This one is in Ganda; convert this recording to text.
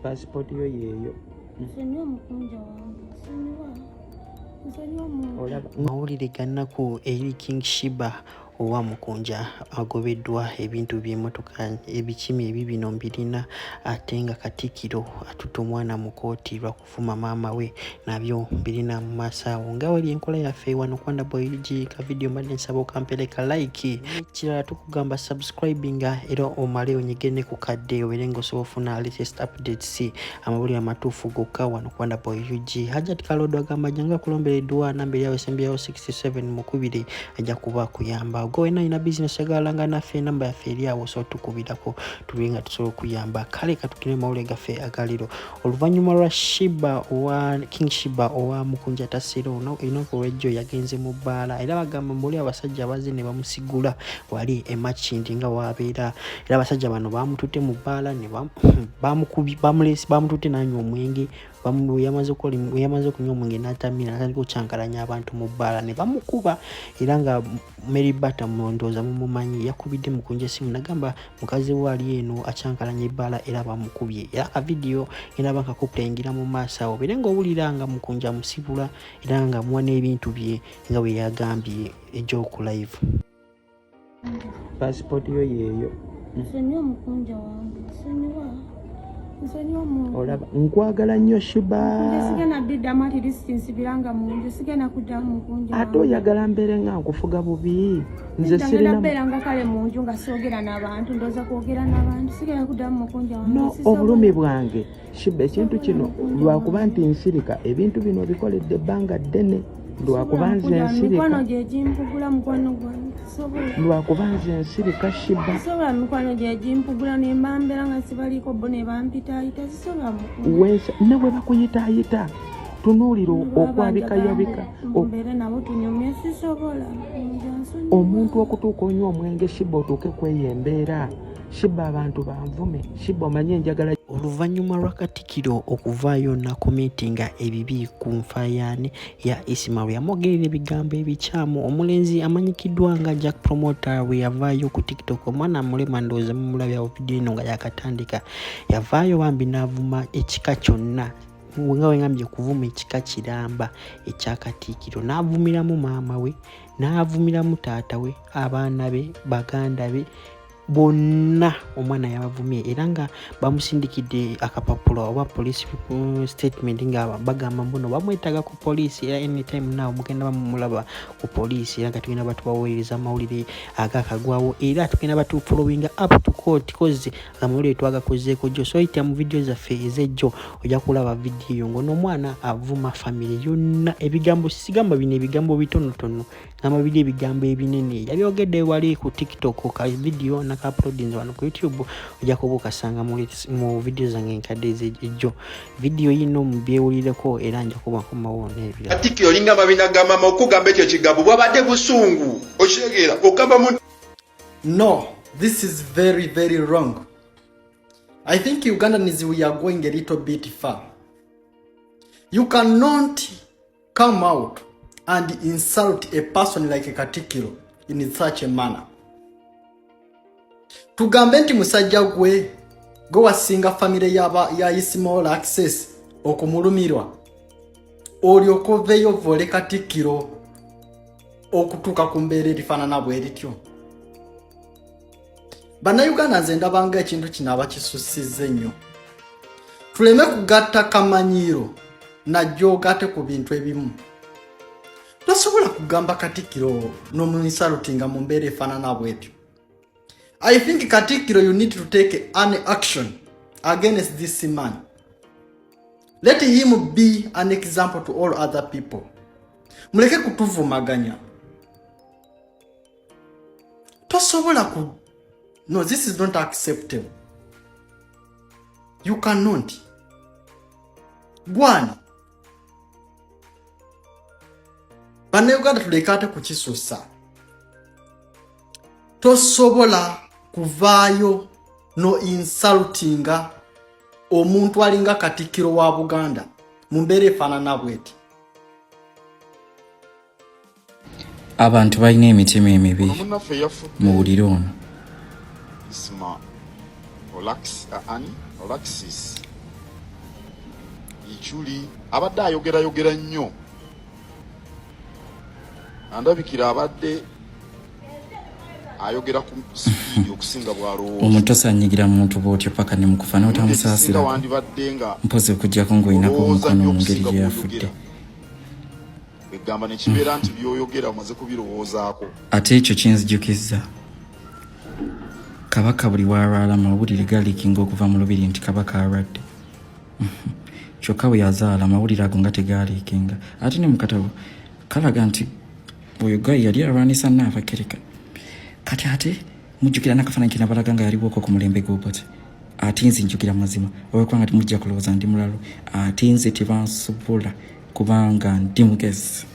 Passport yo yeyo. Nsonyiwa Omukunja wange. Nsonyiwa mawulire gannako eri King Sheebah owa Mukunja agobeddwa ebintu by'emmotoka ebikimi ebibino mbirina ate nga Katikiro atutte omwana mu kooti lwa kuvuma maama we nabyo birina mu maaso awo nga wali enkola yaffe wano kwanda boyg ka video mbadde nsaba okampereka like ekirala tukugamba subscribinga era omale onyigene ku kadde obeere ng'osobola ofuna latest updates amawulire amatuufu gokka wano kwanda boyg Hajat Kalodo agamba janga kulombereddwa namba yawe sembyawo 67 mukubire ajja kuba kuyamba go ina business yagalanga naffe namba yaffe eri awo so tukubirako tulinga tusobola okuyamba kale katukire mawulire gaffe agaliro oluvannyuma lwa King Sheebah owa Mukunja atassera ono enoko wejjo yagenze mu bbaala era bagamba mbuli abasajja abaze ne bamusigula wali emachindi nga wabeera era abasajja bano bamututte mu bbaala ne bamututte n'anywa omwenge yamaze okunywa omwenge n'atamira n'atandika okucyankalanya abantu mu bbaala ne bamukuba era nga Mary Bata ndowooza mumumanyi yakubidde Mukunja essimu nagamba mukazi we ali eno acyankalanya ebbaala era bamukubye era akavidiyo era bakakupulengera mu maaso awo beere ng'owulira nga Mukunja amusibula era nga muwa n'ebintu bye nga bwe yagambye egy'oku live. Passport yo yeeyo. Nsonyiwa Omukunja wange. Nsonyiwa olaba nkwagala nnyo Sheebah. Sigenda biddamu ati distance biranga munju sigenda kuddamu Mukunja ate oyagala mbeere nga nkufuga bubi nze sirina mbeeranga kale munju nga soogera n'abantu ndooza kwogera n'abantu sigenda kuddamu Mukunja wange. no obulumi bwange Sheebah ekintu kino lwakuba nti nsirika ebintu bino bikoledde ebbanga ddene lwakuba nze nsirika mikwano gye gimpugula mukwano gwange lwakuba nze nsirika Sheebah sisobola mikwano gye gimpugula ne mbambera nga sibaliko bo ne bampitaayita sisobola ne bwe bakuyitaayita tunuulira okwabikayabika mbeere nabo tunyumye sisobola omuntu okutuuka onywa omwenge Sheebah otuuke kweyembeera Sheebah abantu banvume Sheebah omanye enjagala. Oluvannyuma lwa Katikiro okuvaayo nakomentinga ebibi ku nfayaane ya Ismail yamwogerera ebigambo ebikyamu omulenzi amanyikiddwa nga Jack Promoter bwe yavaayo ku TikTok omwana mulema ndowooza mumulabyawo vidiyo eno nga yakatandika yavaayo bambi n'avuma ekika kyonna nga wengambye kuvuma ekika kiramba ekya Katikiro n'avumiramu maama we n'avumiramu taata we abaana be baganda be bonna omwana yabavumye era nga bamusindikidde akapapula oba police statement nga bagamba mbuno bamwetaaga ku police era anytime now mugenda bamulaba ku police era nga tugenda batubaweereza amawulire agakagwawo era tugenda batufollowinga up to court cause amawulire twagakozeeko jjo so ita mu video zaffe ezejjo ojja kulaba vidiyo ngono omwana avuma family yonna ebigambo sigamba bino ebigambo bitonotono amabiri ebigambo ebinene yabyogedde wali ku TikTok ka video na uploading wano ku YouTube ojja kubukasanga mu video zange enkadde ezejjo video yino mubyewulireko era nja kuba kumawona ebira Katikiro linga mabina ga mama okugamba ekyo kigambo bwabadde busungu okiregera okamba mu. No, this is very very wrong. I think Ugandans we are going a little bit far. You cannot come out and insult a person like a Katikiro in such a manner. Tugambe nti musajja gwe wasinga family ya Ismail access okumulumirwa olyokoveyo vole Katikiro okutuuka ku mbeera erifaanana bwerityo. Bannayuganda nze ndabanga ekintu kino abakisussizza ennyo. Tuleme kugatta kamanyiiro najjo ogatte ku bintu ebimu. Tosobola kugamba Katikiro n'omuinsultinga mu mbeera efaanana bwetyo. I think Katikiro you need to take an action against this man. Let him be an example to all other people. Muleke kutuvumaganya. Tosobola ku. No, this is not acceptable. You cannot. One. Bannayuganda tulekate kukisussa. Tosobola kuvaayo no insultinga omuntu alinga Katikiro wa Buganda mu mbeera efaanana bweti. Abantu balina emitima emibi mu buliro ono. Olax ani Alexis Ichuli abadde ayogera nnyo andabikira abadde ayogera ku speed okusinga bwalowooza. Omuntu osanyigira muntu bw'otyo paka ne mukufa n'otamusaasira mpozi okuggyako ng'olinako omukono mu ngeri gye yafudde. Egamba ne kibeera nti by'oyogera omaze kubirowoozaako. Ate ekyo kinzijukizza Kabaka buli waalwala amawulire galiikinga okuva mu lubiri nti Kabaka alwadde. Kyokka bwe yazaala amawulire ago nga tegaaliikinga. Ate ne mu katabo kalaga nti oyo Guy yali alwanisa Nnaabagereka. Kati ate mujjukira n'akafaananyi ke nabalaga nga yaliwo okwo ku mulembe gw'Obote. Ate nze njukira mazima olw'okubanga temujja kulowooza ndi mulalo. Ate nze tebansobola kubanga ndi mugezi.